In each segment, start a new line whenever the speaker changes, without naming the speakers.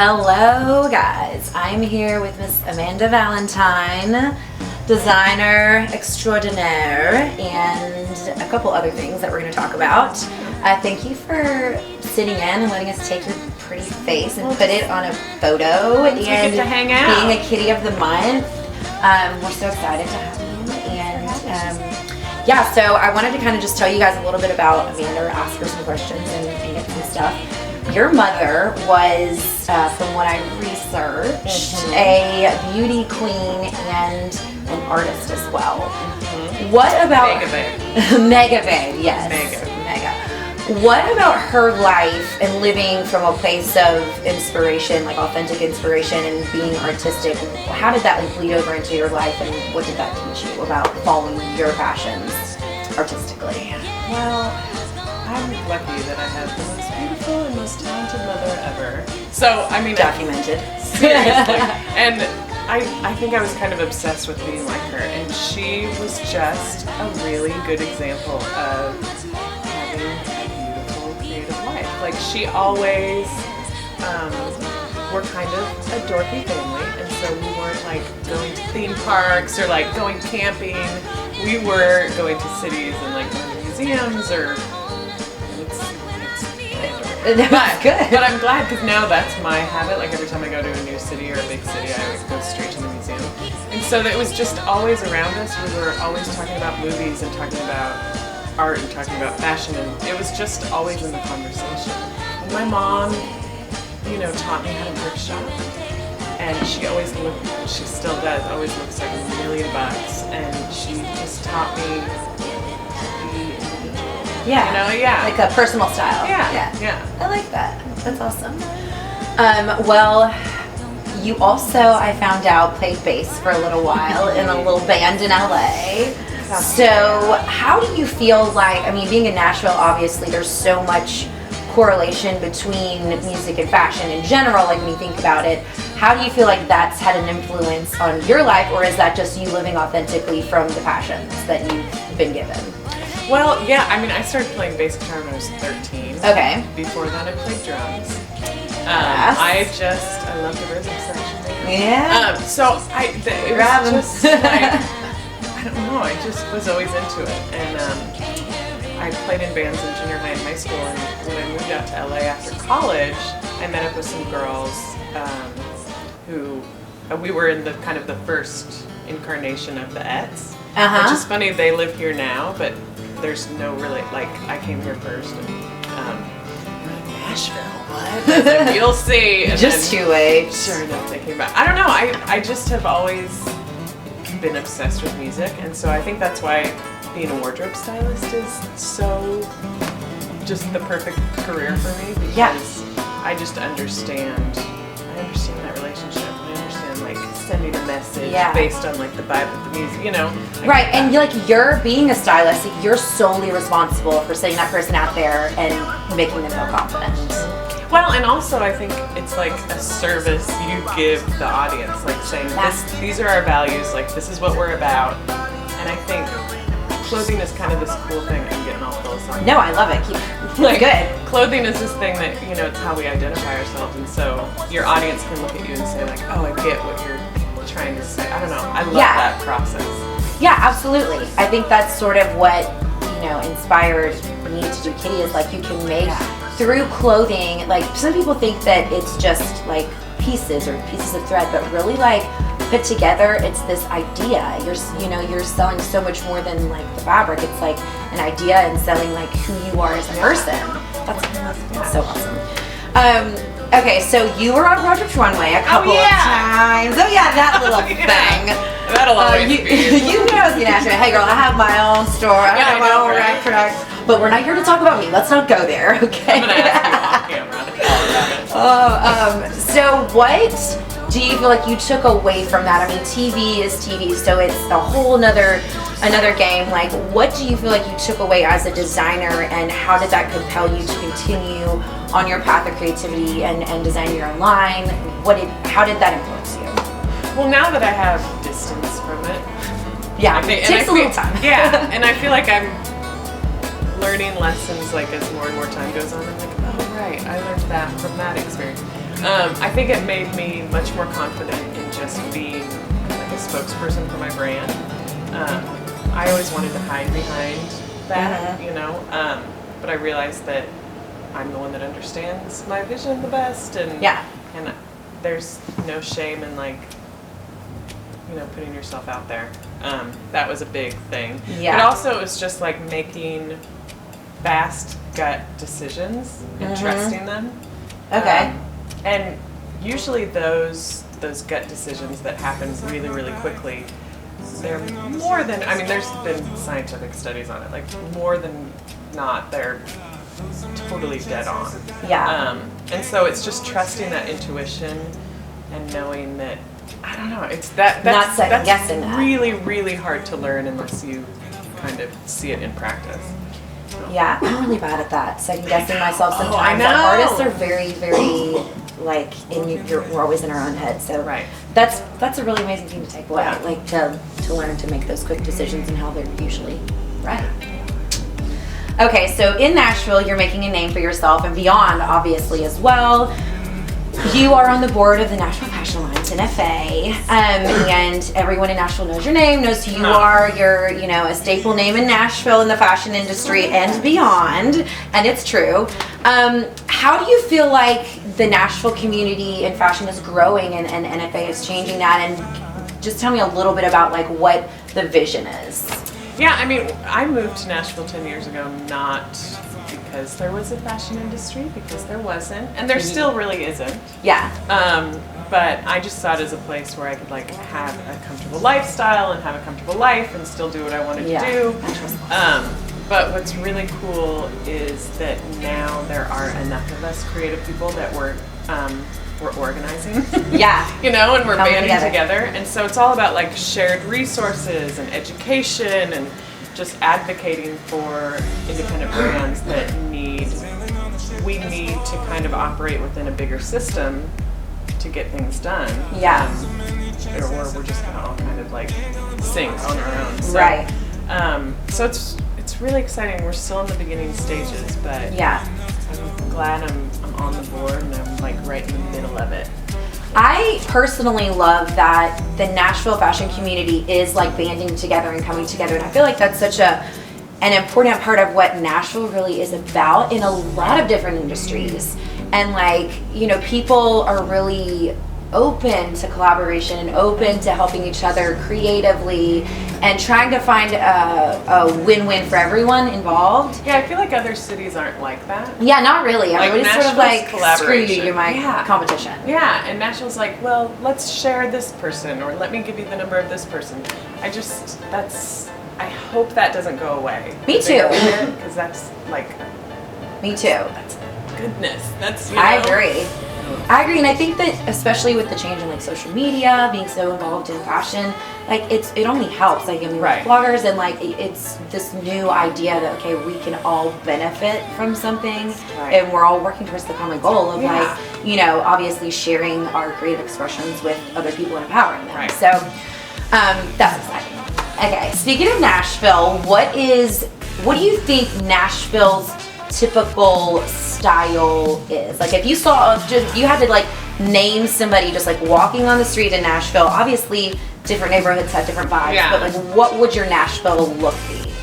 Hello guys, I'm here with Miss Amanda Valentine, designer extraordinaire, and a couple other things that we're going to talk about. Thank you for sitting in and letting us take your pretty face and put it on a photo and
get to hang out.
Being a kitty of the month. We're so excited to have you, and yeah, so I wanted to kind of just tell you guys a little bit about Amanda, or ask her some questions and get some stuff. Your mother was, from what I researched, a beauty queen and an artist as well. What about
Mega
babe, yes. Mega. What about her life and living from a place of inspiration, like authentic inspiration and being artistic? How did that bleed over into your life, and what did that teach you about following your passions artistically?
Well, I'm lucky that I have the most beautiful and most talented mother ever. So, I mean,
Documented.
Seriously. And I think I was kind of obsessed with being like her, and she was just a really good example of having a beautiful, creative life. Like, she always, we're kind of a dorky family, and so we weren't like going to theme parks or like going camping. We were going to cities and like going to museums or But I'm glad, because now that's my habit. Like every time I go to a new city or a big city, I always go straight to the museum. And so that it was just always around us. We were always talking about movies and talking about art and talking about fashion, and it was just always in the conversation. And my mom, taught me how to thrift shop. And she always looked, she still does, always looks like $1 million. And she just taught me
like a personal style.
Yeah.
I like that. That's awesome. Well, you also, I found out, played bass for a little while in a little band in LA. So how do you feel like, being in Nashville, obviously there's so much correlation between music and fashion in general, like when you think about it. How do you feel like that's had an influence on your life, or is that just you living authentically from the passions that you've been given?
Well, yeah, I started playing bass guitar when I was 13.
Okay.
Before that, I played drums.
Yes.
I love the rhythm section.
Yeah.
It was just like, I don't know, I just was always into it. And I played in bands in junior high and high school, and when I moved out to LA after college, I met up with some girls who, we were in the kind of the first incarnation of the Ets. Which is funny, they live here now, but there's no really, like, I came here first, and Nashville, what? Like, you'll see. And
just too late.
Sure enough, they came back. I don't know, I just have always been obsessed with music, and so I think that's why being a wardrobe stylist is so just the perfect career for me, because I just understand that relationship. I understand, like, sending a message based on like the vibe of the music,
Right, and you're being a stylist, you're solely responsible for setting that person out there and making them feel confident.
Well, and also I think it's like a service you give the audience, like saying these are our values, like this is what we're about. And I think clothing is kind of this cool thing. I'm getting all philosophical.
No, I love it. Good.
Clothing is this thing that, it's how we identify ourselves, and so your audience can look at you and say like, oh, I get what you're trying to say. I don't know. I love that process.
Yeah, absolutely. I think that's sort of what, inspired me to do Kitty, is like you can make through clothing, like some people think that it's just like pieces of thread, but really like put together, it's this idea. You're selling so much more than like the fabric. It's like an idea and selling like who you are as a person. That's so awesome. Okay, so you were on Project Runway a couple of times. Oh yeah, that little thing.
That'll always be.
You know, hey girl, I have my own store. I have my own restaurant. But we're not here to talk about me. Let's not go there, okay?
I'm gonna ask you off camera all about it.
So what do you feel like you took away from that? TV is TV, so it's a whole another game. Like, what do you feel like you took away as a designer, and how did that compel you to continue on your path of creativity and designing your own line? How did that influence you?
Well, now that I have distance from it,
it takes a little time.
And I feel like I'm learning lessons like as more and more time goes on. I'm like, oh right, I learned that from that experience. I think it made me much more confident in just being like a spokesperson for my brand. I always wanted to hide behind that, you know, but I realized that I'm the one that understands my vision the best, and and there's no shame in, like, you know, putting yourself out there. That was a big thing. But also it was just like making fast gut decisions and trusting them.
Okay.
And usually those gut decisions that happen really, really quickly, they're more than, I mean, there's been scientific studies on it, like more than not, they're totally dead on. And so it's just trusting that intuition and knowing that, I don't know, it's that's
not second guessing that.
Really, really hard to learn unless you kind of see it in practice.
Yeah, I'm really bad at that. Second guessing myself sometimes.
I know.
Artists are very, very like we're always in our own head. So that's a really amazing thing to take away. Like to learn to make those quick decisions and how they're usually right. Okay, so in Nashville, you're making a name for yourself and beyond, obviously, as well. You are on the board of the Nashville Fashion Alliance, NFA, and everyone in Nashville knows your name, knows who you are. You're, you know, a staple name in Nashville in the fashion industry and beyond, and it's true. How do you feel like the Nashville community in fashion is growing and NFA is changing that? And just tell me a little bit about like what the vision is.
Yeah, I mean, I moved to Nashville 10 years ago, not because there was a fashion industry, because there wasn't, and there still really isn't. But I just saw it as a place where I could like have a comfortable lifestyle and have a comfortable life and still do what I wanted to do. But what's really cool is that now there are enough of us creative people that we're organizing. You know, and we're banding together. And so it's all about like shared resources and education and just advocating for independent brands that we need to kind of operate within a bigger system to get things done. Or we're just gonna all kind of like sink on our own. So, so it's really exciting. We're still in the beginning stages, but I'm glad I'm on the board and I'm like right in the middle of it.
I personally love that the Nashville fashion community is like banding together and coming together, and I feel like that's such an important part of what Nashville really is about in a lot of different industries. And like, you know, people are really open to collaboration and open to helping each other creatively and trying to find a win-win for everyone involved.
Yeah, I feel like other cities aren't like that.
Yeah, not really.
Like
Everybody's sort of like, screw you, you're my competition.
Yeah, and Nashville's like, well, let's share this person, or let me give you the number of this person. I hope that doesn't go away.
Me too.
Because that's like...
Me too.
That's goodness. That's, you know,
I agree, and I think that especially with the change in like social media, being so involved in fashion, like it only helps. Like, I mean, with bloggers and like it's this new idea that okay, we can all benefit from something, and we're all working towards the common goal of like, you know, obviously sharing our creative expressions with other people and empowering them. So that's exciting. Okay, speaking of Nashville, what do you think Nashville's typical style is? Like if you you had to like name somebody just like walking on the street in Nashville, obviously different neighborhoods have different vibes, but like what would your Nashville look be?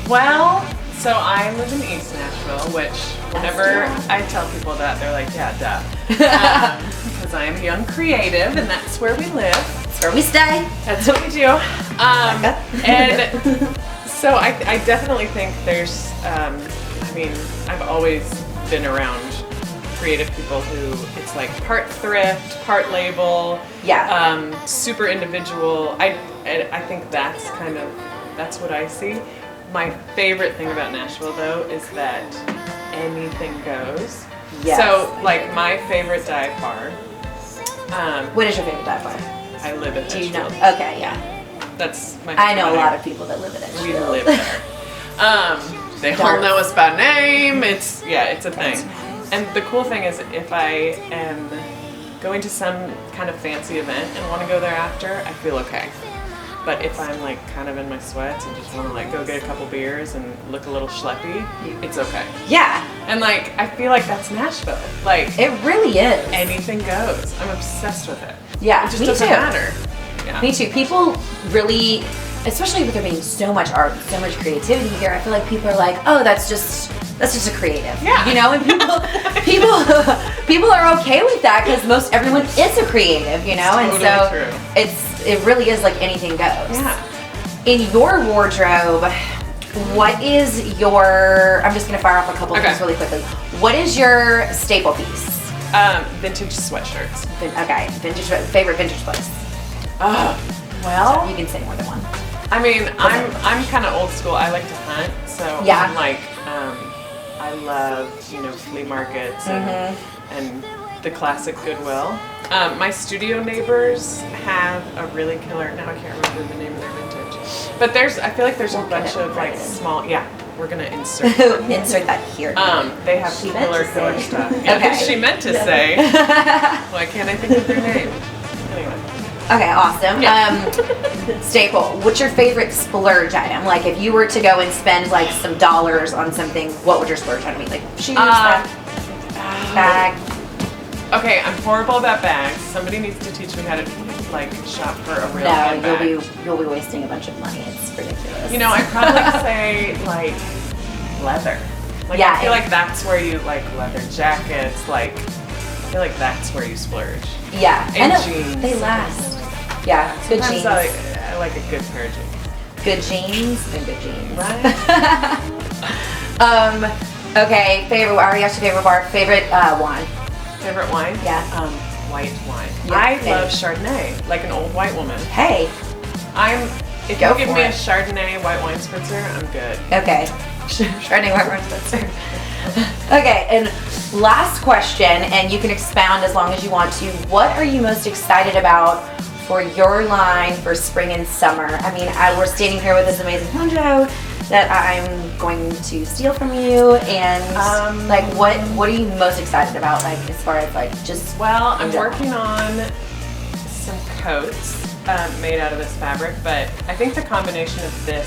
Well, so I live in East Nashville, which whenever I tell people that, they're like, yeah, duh. Because I am a young creative and that's where we live.
That's where we stay.
That's what we do. And so I definitely think there's, I mean, I've always been around creative people who it's like part thrift, part label, super individual. I think that's what I see. My favorite thing about Nashville though is that anything goes. So like my favorite dive bar.
What is your favorite dive bar?
I live in Nashville.
Do you know? Okay, yeah.
That's my.
I know a lot of people that live in Nashville.
We live there. They all know us by name. It's a thing. And the cool thing is, if I am going to some kind of fancy event and want to go there after, I feel okay. But if I'm like kind of in my sweats and just want to like go get a couple beers and look a little schleppy, it's okay.
Yeah,
And like, I feel like that's Nashville. Like,
It really is.
anything goes. I'm obsessed with it.
Yeah,
It just
me
doesn't
too.
matter. Yeah.
Me too. People really, especially with there being so much art, so much creativity here, I feel like people are like, oh, that's just a creative.
Yeah.
You know, and people are okay with that because everyone is a creative, you know, and
Totally
so
true.
it really is like anything goes.
Yeah.
In your wardrobe, what is your? I'm just gonna fire off a couple things really quickly. What is your staple piece?
Vintage sweatshirts.
Okay, favorite vintage place. Well, you can say more than one.
I mean, I'm kind of old school. I like to hunt, so
Yeah.
I'm like, I love flea markets and the classic Goodwill. My studio neighbors have a really killer. Now I can't remember the name of their vintage, but I feel like there's a bunch of like small. Yeah, we're gonna insert.
Insert that here.
They have
She meant to
killer
say.
stuff. Yeah,
Okay.
she meant to say. Why can't I think of their name? Anyway.
Okay, awesome.
Yeah.
Staple. What's your favorite splurge item? Like, if you were to go and spend like some dollars on something, what would your splurge item be? Like shoes, bag.
Okay, I'm horrible about bags. Somebody needs to teach me how to like shop for a real handbag.
No, you'll be wasting a bunch of money. It's ridiculous.
I'd probably say like leather. Like
Yeah,
I feel like that's where you like leather jackets. Like I feel like that's where you splurge.
Yeah,
And
I know,
jeans.
they last. Yeah, good
Sometimes
jeans.
I like a good pair of jeans.
Good jeans and good jeans.
Right?
Okay, favorite. I already asked your favorite bar. Favorite wine.
Favorite wine?
Yeah.
White wine.
Yeah,
I
same.
love Chardonnay, like an old white woman.
Hey.
If
Go
you give
for
me a
it.
Chardonnay white wine spritzer, I'm good.
Okay. Shredding white wine spritzer. Okay, and last question, and you can expound as long as you want to. What are you most excited about for your line for spring and summer? I mean, we're standing here with this amazing poncho that I'm going to steal from you, and like, what are you most excited about? Like, as far as like just.
Well, I'm
in general?
working on some coats made out of this fabric, but I think the combination of this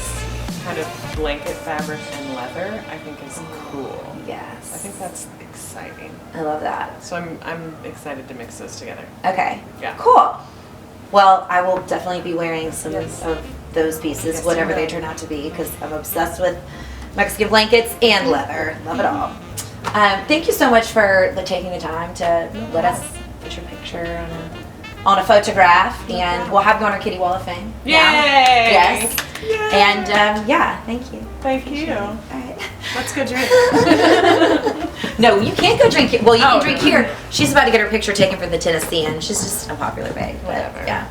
kind of blanket fabric and leather, I think is cool.
Yes.
I think that's exciting.
I love that.
So I'm excited to mix those together.
Okay.
Yeah.
Cool. Well, I will definitely be wearing some
Yes.
of those pieces,
Yes,
whatever
you
they
will.
turn out to be, because I'm obsessed with Mexican blankets and leather. Love it all. Thank you so much for taking the time to let us put your picture on a photograph, and we'll have you on our Kitty Wall of Fame.
Yay!
Yes.
Yay!
And yeah, thank you.
Thank you.
All right.
Let's go drink.
No, you can't go drink it. Well, you can
Oh,
drink
no.
here. She's about to get her picture taken for the Tennessean. She's just a popular babe. But
Whatever.
yeah.